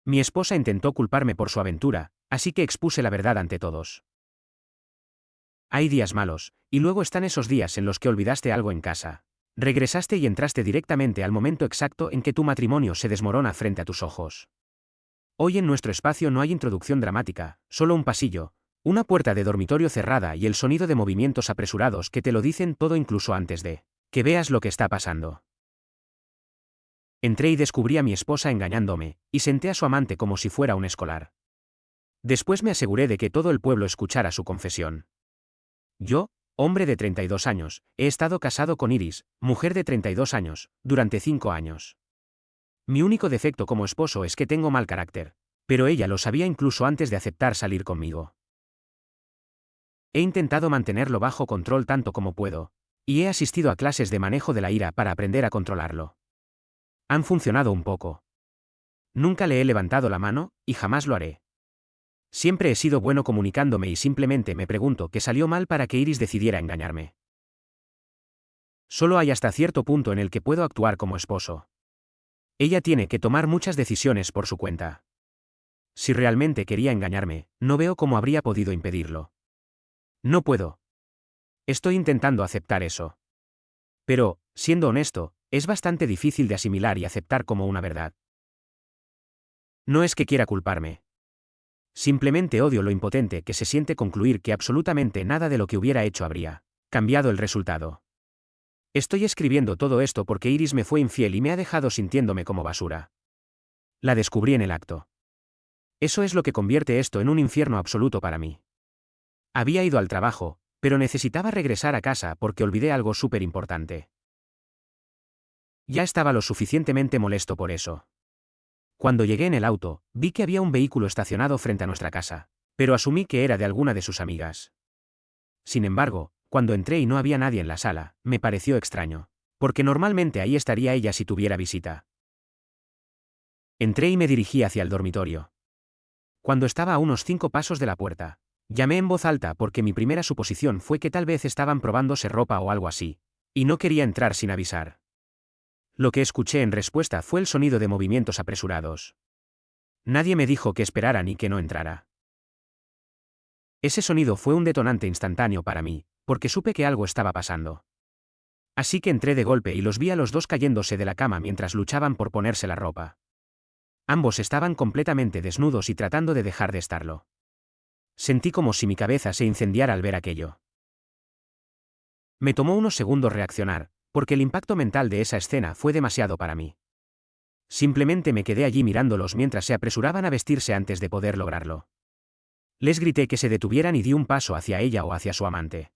Mi esposa intentó culparme por su aventura, así que expuse la verdad ante todos. Hay días malos, y luego están esos días en los que olvidaste algo en casa. Regresaste y entraste directamente al momento exacto en que tu matrimonio se desmorona frente a tus ojos. Hoy en nuestro espacio no hay introducción dramática, solo un pasillo, una puerta de dormitorio cerrada y el sonido de movimientos apresurados que te lo dicen todo incluso antes de que veas lo que está pasando. Entré y descubrí a mi esposa engañándome, y senté a su amante como si fuera un escolar. Después me aseguré de que todo el pueblo escuchara su confesión. Yo, hombre de 32 años, he estado casado con Iris, mujer de 32 años, durante 5 años. Mi único defecto como esposo es que tengo mal carácter, pero ella lo sabía incluso antes de aceptar salir conmigo. He intentado mantenerlo bajo control tanto como puedo, y he asistido a clases de manejo de la ira para aprender a controlarlo. Han funcionado un poco. Nunca le he levantado la mano, y jamás lo haré. Siempre he sido bueno comunicándome y simplemente me pregunto qué salió mal para que Iris decidiera engañarme. Solo hay hasta cierto punto en el que puedo actuar como esposo. Ella tiene que tomar muchas decisiones por su cuenta. Si realmente quería engañarme, no veo cómo habría podido impedirlo. No puedo. Estoy intentando aceptar eso. Pero, siendo honesto, es bastante difícil de asimilar y aceptar como una verdad. No es que quiera culparme. Simplemente odio lo impotente que se siente concluir que absolutamente nada de lo que hubiera hecho habría cambiado el resultado. Estoy escribiendo todo esto porque Iris me fue infiel y me ha dejado sintiéndome como basura. La descubrí en el acto. Eso es lo que convierte esto en un infierno absoluto para mí. Había ido al trabajo, pero necesitaba regresar a casa porque olvidé algo súper importante. Ya estaba lo suficientemente molesto por eso. Cuando llegué en el auto, vi que había un vehículo estacionado frente a nuestra casa, pero asumí que era de alguna de sus amigas. Sin embargo, cuando entré y no había nadie en la sala, me pareció extraño, porque normalmente ahí estaría ella si tuviera visita. Entré y me dirigí hacia el dormitorio. Cuando estaba a unos 5 pasos de la puerta, llamé en voz alta porque mi primera suposición fue que tal vez estaban probándose ropa o algo así, y no quería entrar sin avisar. Lo que escuché en respuesta fue el sonido de movimientos apresurados. Nadie me dijo que esperara ni que no entrara. Ese sonido fue un detonante instantáneo para mí, porque supe que algo estaba pasando. Así que entré de golpe y los vi a los dos cayéndose de la cama mientras luchaban por ponerse la ropa. Ambos estaban completamente desnudos y tratando de dejar de estarlo. Sentí como si mi cabeza se incendiara al ver aquello. Me tomó unos segundos reaccionar, porque el impacto mental de esa escena fue demasiado para mí. Simplemente me quedé allí mirándolos mientras se apresuraban a vestirse antes de poder lograrlo. Les grité que se detuvieran y di un paso hacia ella o hacia su amante.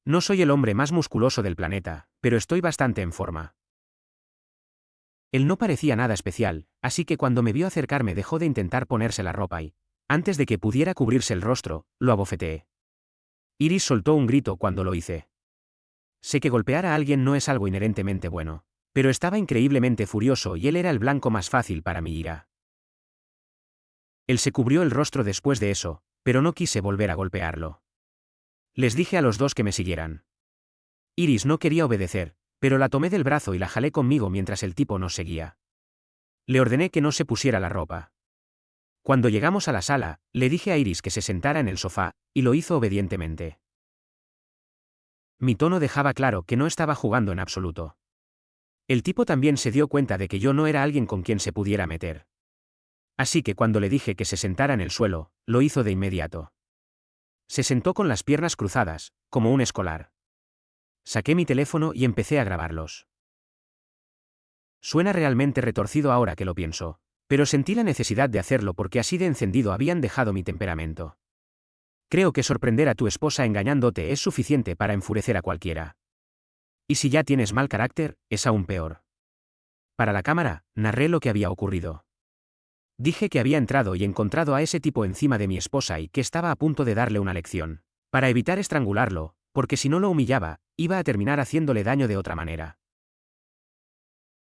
No soy el hombre más musculoso del planeta, pero estoy bastante en forma. Él no parecía nada especial, así que cuando me vio acercarme dejó de intentar ponerse la ropa y, antes de que pudiera cubrirse el rostro, lo abofeteé. Iris soltó un grito cuando lo hice. Sé que golpear a alguien no es algo inherentemente bueno, pero estaba increíblemente furioso y él era el blanco más fácil para mi ira. Él se cubrió el rostro después de eso, pero no quise volver a golpearlo. Les dije a los dos que me siguieran. Iris no quería obedecer, pero la tomé del brazo y la jalé conmigo mientras el tipo nos seguía. Le ordené que no se pusiera la ropa. Cuando llegamos a la sala, le dije a Iris que se sentara en el sofá, y lo hizo obedientemente. Mi tono dejaba claro que no estaba jugando en absoluto. El tipo también se dio cuenta de que yo no era alguien con quien se pudiera meter. Así que cuando le dije que se sentara en el suelo, lo hizo de inmediato. Se sentó con las piernas cruzadas, como un escolar. Saqué mi teléfono y empecé a grabarlos. Suena realmente retorcido ahora que lo pienso, pero sentí la necesidad de hacerlo porque así de encendido habían dejado mi temperamento. Creo que sorprender a tu esposa engañándote es suficiente para enfurecer a cualquiera. Y si ya tienes mal carácter, es aún peor. Para la cámara, narré lo que había ocurrido. Dije que había entrado y encontrado a ese tipo encima de mi esposa y que estaba a punto de darle una lección, para evitar estrangularlo, porque si no lo humillaba, iba a terminar haciéndole daño de otra manera.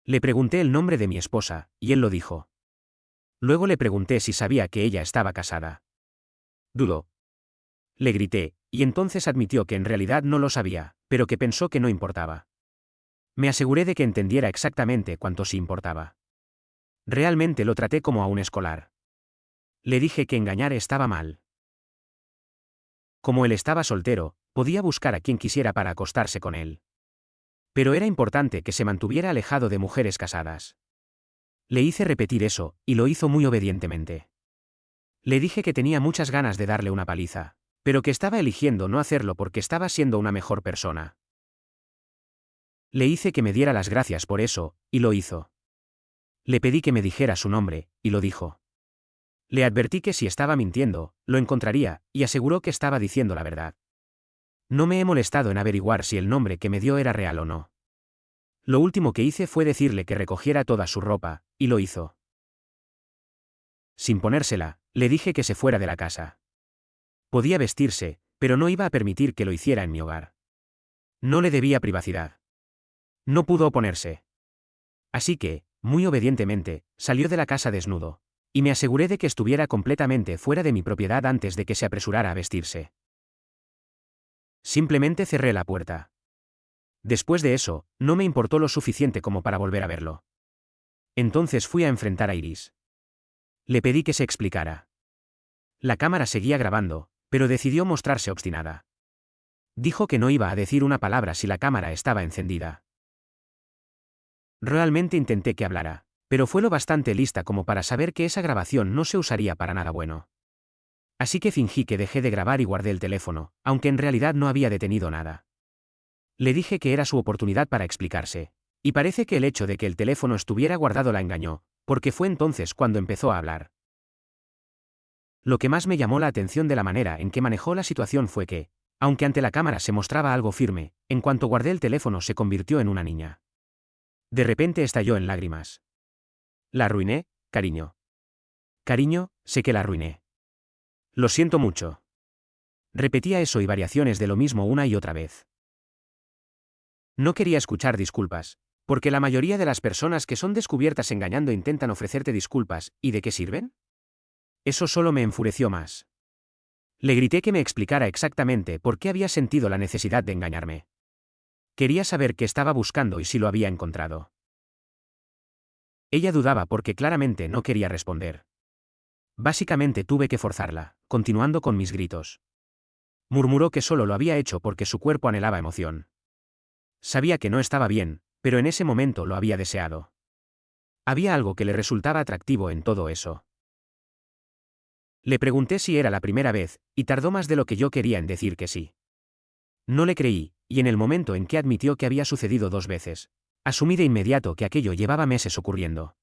Le pregunté el nombre de mi esposa, y él lo dijo. Luego le pregunté si sabía que ella estaba casada. Dudó. Le grité, y entonces admitió que en realidad no lo sabía, pero que pensó que no importaba. Me aseguré de que entendiera exactamente cuánto sí importaba. Realmente lo traté como a un escolar. Le dije que engañar estaba mal. Como él estaba soltero, podía buscar a quien quisiera para acostarse con él. Pero era importante que se mantuviera alejado de mujeres casadas. Le hice repetir eso, y lo hizo muy obedientemente. Le dije que tenía muchas ganas de darle una paliza, pero que estaba eligiendo no hacerlo porque estaba siendo una mejor persona. Le hice que me diera las gracias por eso, y lo hizo. Le pedí que me dijera su nombre, y lo dijo. Le advertí que si estaba mintiendo, lo encontraría, y aseguró que estaba diciendo la verdad. No me he molestado en averiguar si el nombre que me dio era real o no. Lo último que hice fue decirle que recogiera toda su ropa, y lo hizo. Sin ponérsela, le dije que se fuera de la casa. Podía vestirse, pero no iba a permitir que lo hiciera en mi hogar. No le debía privacidad. No pudo oponerse. Así que, muy obedientemente, salió de la casa desnudo, y me aseguré de que estuviera completamente fuera de mi propiedad antes de que se apresurara a vestirse. Simplemente cerré la puerta. Después de eso, no me importó lo suficiente como para volver a verlo. Entonces fui a enfrentar a Iris. Le pedí que se explicara. La cámara seguía grabando, pero decidió mostrarse obstinada. Dijo que no iba a decir una palabra si la cámara estaba encendida. Realmente intenté que hablara, pero fue lo bastante lista como para saber que esa grabación no se usaría para nada bueno. Así que fingí que dejé de grabar y guardé el teléfono, aunque en realidad no había detenido nada. Le dije que era su oportunidad para explicarse, y parece que el hecho de que el teléfono estuviera guardado la engañó, porque fue entonces cuando empezó a hablar. Lo que más me llamó la atención de la manera en que manejó la situación fue que, aunque ante la cámara se mostraba algo firme, en cuanto guardé el teléfono se convirtió en una niña. De repente estalló en lágrimas. La arruiné, cariño. Cariño, sé que la arruiné. Lo siento mucho. Repetía eso y variaciones de lo mismo una y otra vez. No quería escuchar disculpas, porque la mayoría de las personas que son descubiertas engañando intentan ofrecerte disculpas, ¿y de qué sirven? Eso solo me enfureció más. Le grité que me explicara exactamente por qué había sentido la necesidad de engañarme. Quería saber qué estaba buscando y si lo había encontrado. Ella dudaba porque claramente no quería responder. Básicamente tuve que forzarla, continuando con mis gritos. Murmuró que solo lo había hecho porque su cuerpo anhelaba emoción. Sabía que no estaba bien, pero en ese momento lo había deseado. Había algo que le resultaba atractivo en todo eso. Le pregunté si era la primera vez, y tardó más de lo que yo quería en decir que sí. No le creí, y en el momento en que admitió que había sucedido 2 veces, asumí de inmediato que aquello llevaba meses ocurriendo.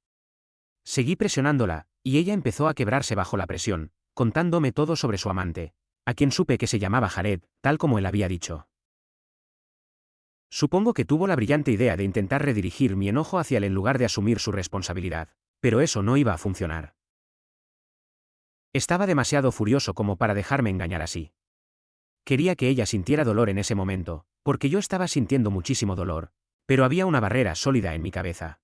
Seguí presionándola, y ella empezó a quebrarse bajo la presión, contándome todo sobre su amante, a quien supe que se llamaba Jared, tal como él había dicho. Supongo que tuvo la brillante idea de intentar redirigir mi enojo hacia él en lugar de asumir su responsabilidad, pero eso no iba a funcionar. Estaba demasiado furioso como para dejarme engañar así. Quería que ella sintiera dolor en ese momento, porque yo estaba sintiendo muchísimo dolor, pero había una barrera sólida en mi cabeza.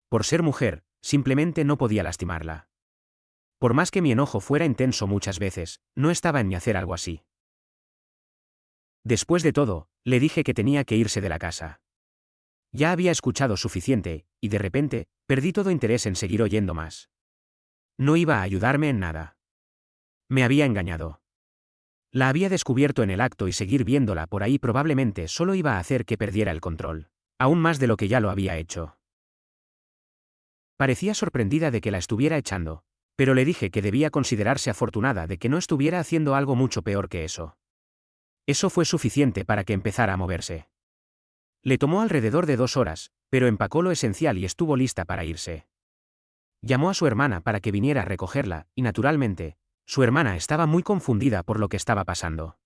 Por ser mujer, simplemente no podía lastimarla. Por más que mi enojo fuera intenso muchas veces, no estaba en mí hacer algo así. Después de todo, le dije que tenía que irse de la casa. Ya había escuchado suficiente, y de repente, perdí todo interés en seguir oyendo más. No iba a ayudarme en nada. Me había engañado. La había descubierto en el acto y seguir viéndola por ahí probablemente solo iba a hacer que perdiera el control, aún más de lo que ya lo había hecho. Parecía sorprendida de que la estuviera echando, pero le dije que debía considerarse afortunada de que no estuviera haciendo algo mucho peor que eso. Eso fue suficiente para que empezara a moverse. Le tomó alrededor de 2 horas, pero empacó lo esencial y estuvo lista para irse. Llamó a su hermana para que viniera a recogerla, y naturalmente, su hermana estaba muy confundida por lo que estaba pasando.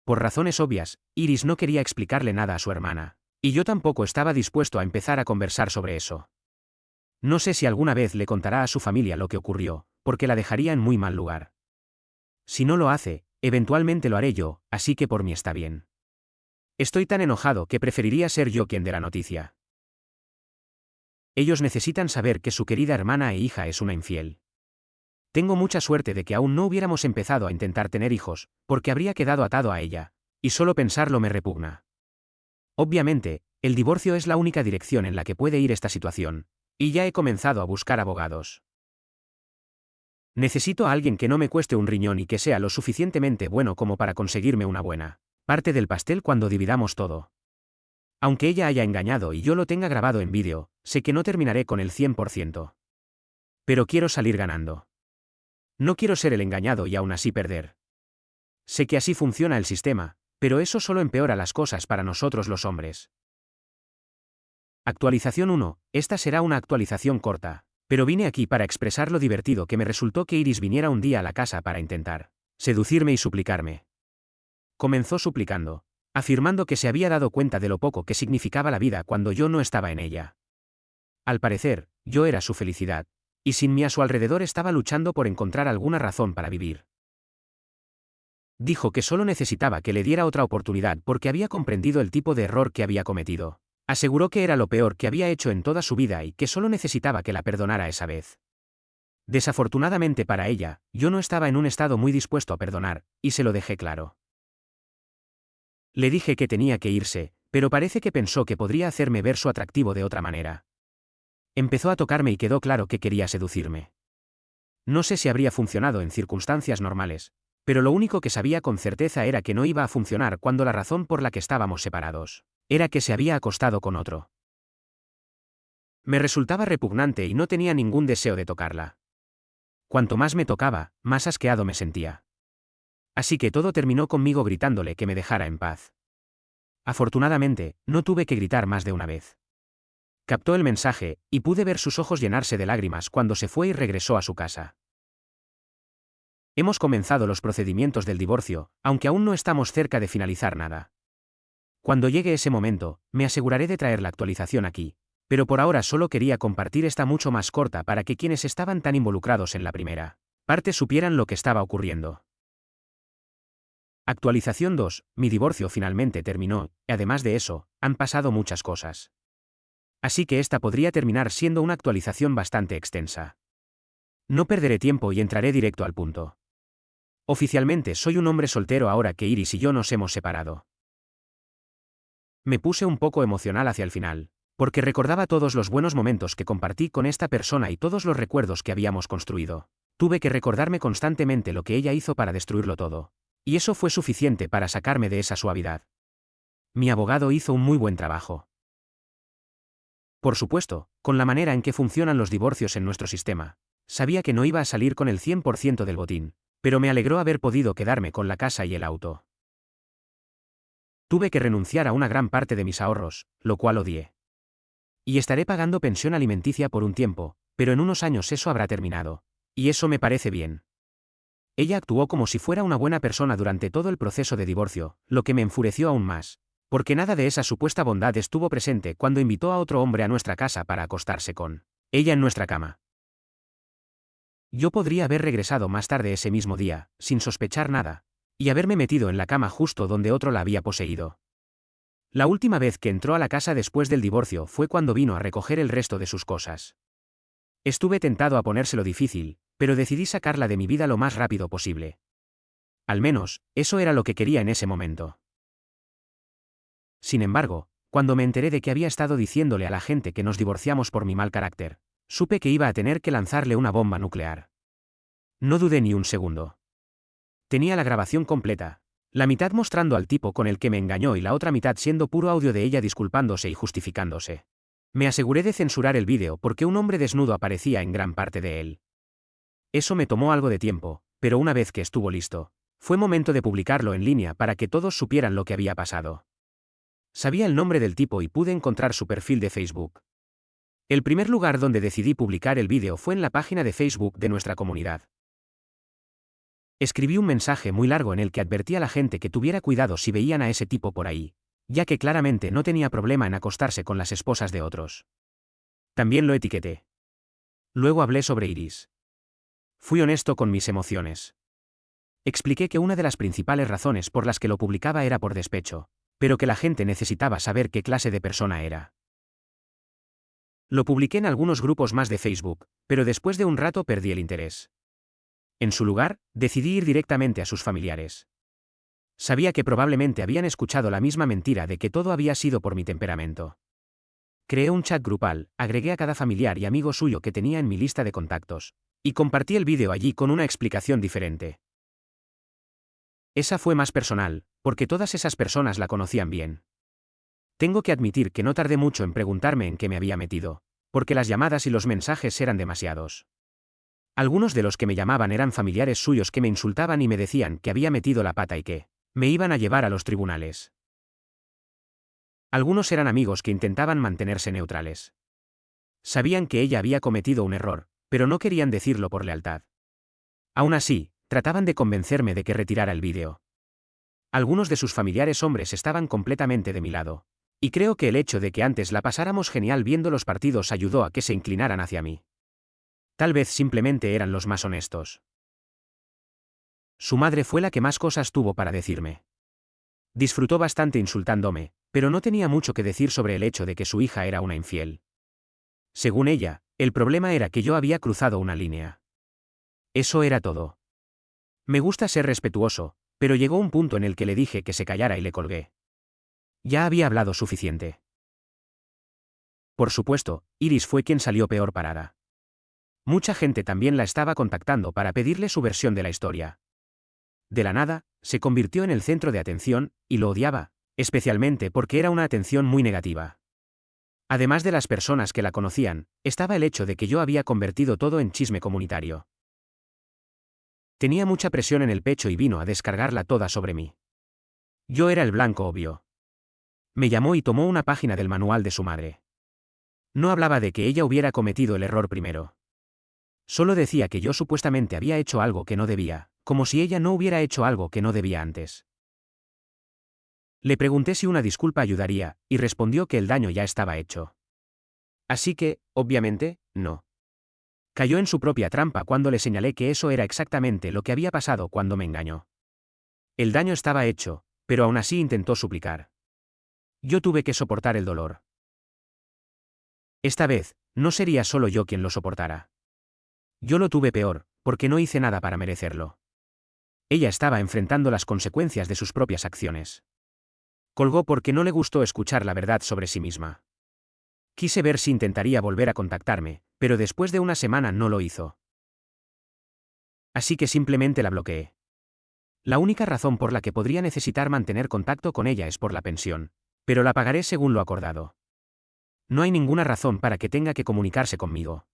Por razones obvias, Iris no quería explicarle nada a su hermana, y yo tampoco estaba dispuesto a empezar a conversar sobre eso. No sé si alguna vez le contará a su familia lo que ocurrió, porque la dejaría en muy mal lugar. Si no lo hace, eventualmente lo haré yo, así que por mí está bien. Estoy tan enojado que preferiría ser yo quien dé la noticia. Ellos necesitan saber que su querida hermana e hija es una infiel. Tengo mucha suerte de que aún no hubiéramos empezado a intentar tener hijos, porque habría quedado atado a ella, y solo pensarlo me repugna. Obviamente, el divorcio es la única dirección en la que puede ir esta situación, Y ya he comenzado a buscar abogados. Necesito a alguien que no me cueste un riñón y que sea lo suficientemente bueno como para conseguirme una buena parte del pastel cuando dividamos todo. Aunque ella haya engañado y yo lo tenga grabado en vídeo, sé que no terminaré con el 100%. Pero quiero salir ganando. No quiero ser el engañado y aún así perder. Sé que así funciona el sistema, pero eso solo empeora las cosas para nosotros los hombres. Actualización 1. Esta será una actualización corta, pero vine aquí para expresar lo divertido que me resultó que Iris viniera un día a la casa para intentar seducirme y suplicarme. Comenzó suplicando, afirmando que se había dado cuenta de lo poco que significaba la vida cuando yo no estaba en ella. Al parecer, yo era su felicidad, y sin mí a su alrededor estaba luchando por encontrar alguna razón para vivir. Dijo que solo necesitaba que le diera otra oportunidad porque había comprendido el tipo de error que había cometido. Aseguró que era lo peor que había hecho en toda su vida y que solo necesitaba que la perdonara esa vez. Desafortunadamente para ella, yo no estaba en un estado muy dispuesto a perdonar, y se lo dejé claro. Le dije que tenía que irse, pero parece que pensó que podría hacerme ver su atractivo de otra manera. Empezó a tocarme y quedó claro que quería seducirme. No sé si habría funcionado en circunstancias normales, pero lo único que sabía con certeza era que no iba a funcionar cuando la razón por la que estábamos separados era que se había acostado con otro. Me resultaba repugnante y no tenía ningún deseo de tocarla. Cuanto más me tocaba, más asqueado me sentía. Así que todo terminó conmigo gritándole que me dejara en paz. Afortunadamente, no tuve que gritar más de una vez. Captó el mensaje, y pude ver sus ojos llenarse de lágrimas cuando se fue y regresó a su casa. Hemos comenzado los procedimientos del divorcio, aunque aún no estamos cerca de finalizar nada. Cuando llegue ese momento, me aseguraré de traer la actualización aquí, pero por ahora solo quería compartir esta mucho más corta para que quienes estaban tan involucrados en la primera parte supieran lo que estaba ocurriendo. Actualización 2. Mi divorcio finalmente terminó, y además de eso, han pasado muchas cosas. Así que esta podría terminar siendo una actualización bastante extensa. No perderé tiempo y entraré directo al punto. Oficialmente soy un hombre soltero ahora que Iris y yo nos hemos separado. Me puse un poco emocional hacia el final, porque recordaba todos los buenos momentos que compartí con esta persona y todos los recuerdos que habíamos construido. Tuve que recordarme constantemente lo que ella hizo para destruirlo todo. Y eso fue suficiente para sacarme de esa suavidad. Mi abogado hizo un muy buen trabajo. Por supuesto, con la manera en que funcionan los divorcios en nuestro sistema, sabía que no iba a salir con el 100% del botín, pero me alegró haber podido quedarme con la casa y el auto. Tuve que renunciar a una gran parte de mis ahorros, lo cual odié. Y estaré pagando pensión alimenticia por un tiempo, pero en unos años eso habrá terminado. Y eso me parece bien. Ella actuó como si fuera una buena persona durante todo el proceso de divorcio, lo que me enfureció aún más, porque nada de esa supuesta bondad estuvo presente cuando invitó a otro hombre a nuestra casa para acostarse con ella en nuestra cama. Yo podría haber regresado más tarde ese mismo día, sin sospechar nada, y haberme metido en la cama justo donde otro la había poseído. La última vez que entró a la casa después del divorcio fue cuando vino a recoger el resto de sus cosas. Estuve tentado a ponérselo difícil, pero decidí sacarla de mi vida lo más rápido posible. Al menos, eso era lo que quería en ese momento. Sin embargo, cuando me enteré de que había estado diciéndole a la gente que nos divorciamos por mi mal carácter, supe que iba a tener que lanzarle una bomba nuclear. No dudé ni un segundo. Tenía la grabación completa, la mitad mostrando al tipo con el que me engañó y la otra mitad siendo puro audio de ella disculpándose y justificándose. Me aseguré de censurar el vídeo porque un hombre desnudo aparecía en gran parte de él. Eso me tomó algo de tiempo, pero una vez que estuvo listo, fue momento de publicarlo en línea para que todos supieran lo que había pasado. Sabía el nombre del tipo y pude encontrar su perfil de Facebook. El primer lugar donde decidí publicar el vídeo fue en la página de Facebook de nuestra comunidad. Escribí un mensaje muy largo en el que advertía a la gente que tuviera cuidado si veían a ese tipo por ahí, ya que claramente no tenía problema en acostarse con las esposas de otros. También lo etiqueté. Luego hablé sobre Iris. Fui honesto con mis emociones. Expliqué que una de las principales razones por las que lo publicaba era por despecho, pero que la gente necesitaba saber qué clase de persona era. Lo publiqué en algunos grupos más de Facebook, pero después de un rato perdí el interés. En su lugar, decidí ir directamente a sus familiares. Sabía que probablemente habían escuchado la misma mentira de que todo había sido por mi temperamento. Creé un chat grupal, agregué a cada familiar y amigo suyo que tenía en mi lista de contactos, y compartí el vídeo allí con una explicación diferente. Esa fue más personal, porque todas esas personas la conocían bien. Tengo que admitir que no tardé mucho en preguntarme en qué me había metido, porque las llamadas y los mensajes eran demasiados. Algunos de los que me llamaban eran familiares suyos que me insultaban y me decían que había metido la pata y que me iban a llevar a los tribunales. Algunos eran amigos que intentaban mantenerse neutrales. Sabían que ella había cometido un error, pero no querían decirlo por lealtad. Aún así, trataban de convencerme de que retirara el vídeo. Algunos de sus familiares hombres estaban completamente de mi lado. Y creo que el hecho de que antes la pasáramos genial viendo los partidos ayudó a que se inclinaran hacia mí. Tal vez simplemente eran los más honestos. Su madre fue la que más cosas tuvo para decirme. Disfrutó bastante insultándome, pero no tenía mucho que decir sobre el hecho de que su hija era una infiel. Según ella, el problema era que yo había cruzado una línea. Eso era todo. Me gusta ser respetuoso, pero llegó un punto en el que le dije que se callara y le colgué. Ya había hablado suficiente. Por supuesto, Iris fue quien salió peor parada. Mucha gente también la estaba contactando para pedirle su versión de la historia. De la nada, se convirtió en el centro de atención, y lo odiaba, especialmente porque era una atención muy negativa. Además de las personas que la conocían, estaba el hecho de que yo había convertido todo en chisme comunitario. Tenía mucha presión en el pecho y vino a descargarla toda sobre mí. Yo era el blanco obvio. Me llamó y tomó una página del manual de su madre. No hablaba de que ella hubiera cometido el error primero. Solo decía que yo supuestamente había hecho algo que no debía, como si ella no hubiera hecho algo que no debía antes. Le pregunté si una disculpa ayudaría, y respondió que el daño ya estaba hecho. Así que, obviamente, no. Cayó en su propia trampa cuando le señalé que eso era exactamente lo que había pasado cuando me engañó. El daño estaba hecho, pero aún así intentó suplicar. Yo tuve que soportar el dolor. Esta vez, no sería solo yo quien lo soportara. Yo lo tuve peor, porque no hice nada para merecerlo. Ella estaba enfrentando las consecuencias de sus propias acciones. Colgó porque no le gustó escuchar la verdad sobre sí misma. Quise ver si intentaría volver a contactarme, pero después de una semana no lo hizo. Así que simplemente la bloqueé. La única razón por la que podría necesitar mantener contacto con ella es por la pensión, pero la pagaré según lo acordado. No hay ninguna razón para que tenga que comunicarse conmigo.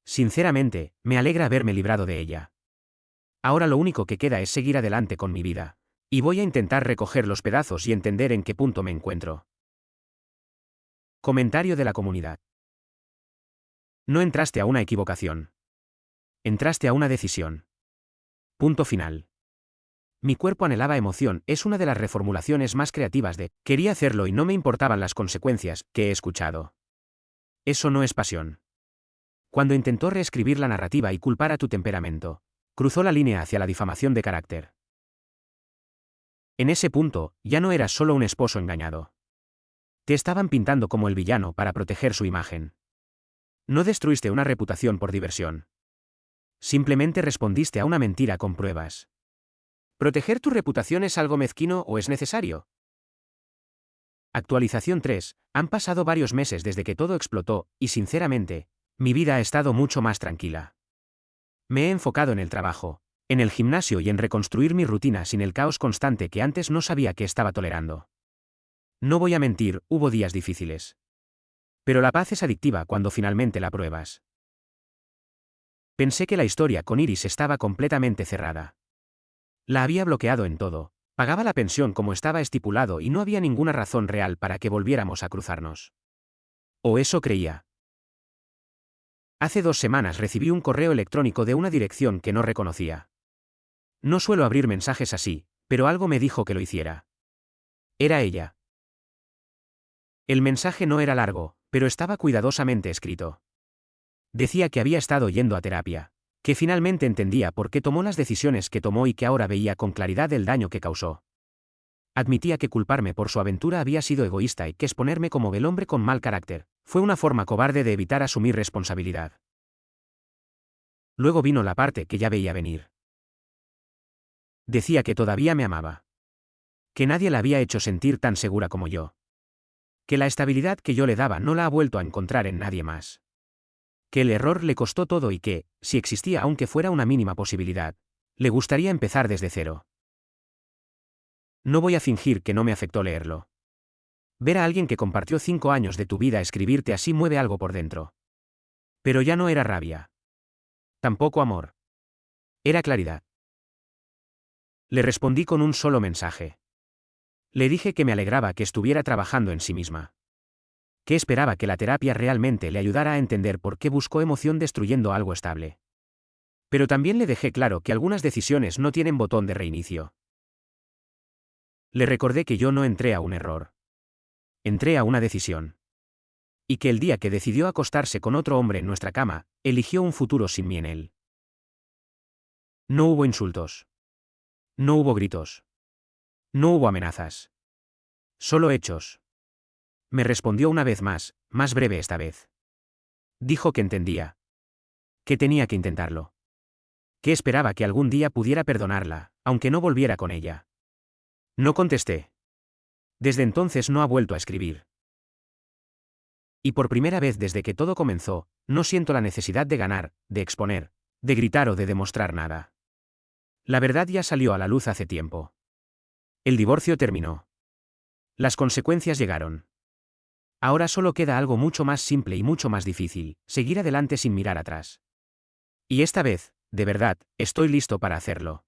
Sinceramente, me alegra haberme librado de ella. Ahora lo único que queda es seguir adelante con mi vida. Y voy a intentar recoger los pedazos y entender en qué punto me encuentro. Comentario de la comunidad. No entraste a una equivocación. Entraste a una decisión. Punto final. Mi cuerpo anhelaba emoción es una de las reformulaciones más creativas de quería hacerlo y no me importaban las consecuencias que he escuchado. Eso no es pasión. Cuando intentó reescribir la narrativa y culpar a tu temperamento, cruzó la línea hacia la difamación de carácter. En ese punto, ya no eras solo un esposo engañado. Te estaban pintando como el villano para proteger su imagen. No destruiste una reputación por diversión. Simplemente respondiste a una mentira con pruebas. ¿Proteger tu reputación es algo mezquino o es necesario? Actualización 3. Han pasado varios meses desde que todo explotó, y sinceramente, mi vida ha estado mucho más tranquila. Me he enfocado en el trabajo, en el gimnasio y en reconstruir mi rutina sin el caos constante que antes no sabía que estaba tolerando. No voy a mentir, hubo días difíciles. Pero la paz es adictiva cuando finalmente la pruebas. Pensé que la historia con Iris estaba completamente cerrada. La había bloqueado en todo, pagaba la pensión como estaba estipulado y no había ninguna razón real para que volviéramos a cruzarnos. O eso creía. Hace 2 semanas recibí un correo electrónico de una dirección que no reconocía. No suelo abrir mensajes así, pero algo me dijo que lo hiciera. Era ella. El mensaje no era largo, pero estaba cuidadosamente escrito. Decía que había estado yendo a terapia, que finalmente entendía por qué tomó las decisiones que tomó y que ahora veía con claridad el daño que causó. Admitía que culparme por su aventura había sido egoísta y que exponerme como el hombre con mal carácter fue una forma cobarde de evitar asumir responsabilidad. Luego vino la parte que ya veía venir. Decía que todavía me amaba. Que nadie la había hecho sentir tan segura como yo. Que la estabilidad que yo le daba no la ha vuelto a encontrar en nadie más. Que el error le costó todo y que, si existía aunque fuera una mínima posibilidad, le gustaría empezar desde cero. No voy a fingir que no me afectó leerlo. Ver a alguien que compartió 5 años de tu vida escribirte así mueve algo por dentro. Pero ya no era rabia. Tampoco amor. Era claridad. Le respondí con un solo mensaje. Le dije que me alegraba que estuviera trabajando en sí misma. Que esperaba que la terapia realmente le ayudara a entender por qué buscó emoción destruyendo algo estable. Pero también le dejé claro que algunas decisiones no tienen botón de reinicio. Le recordé que yo no entré a un error. Entré a una decisión. Y que el día que decidió acostarse con otro hombre en nuestra cama, eligió un futuro sin mí en él. No hubo insultos. No hubo gritos. No hubo amenazas. Solo hechos. Me respondió una vez más breve esta vez. Dijo que entendía. Que tenía que intentarlo. Que esperaba que algún día pudiera perdonarla, aunque no volviera con ella. No contesté. Desde entonces no ha vuelto a escribir. Y por primera vez desde que todo comenzó, no siento la necesidad de ganar, de exponer, de gritar o de demostrar nada. La verdad ya salió a la luz hace tiempo. El divorcio terminó. Las consecuencias llegaron. Ahora solo queda algo mucho más simple y mucho más difícil, seguir adelante sin mirar atrás. Y esta vez, de verdad, estoy listo para hacerlo.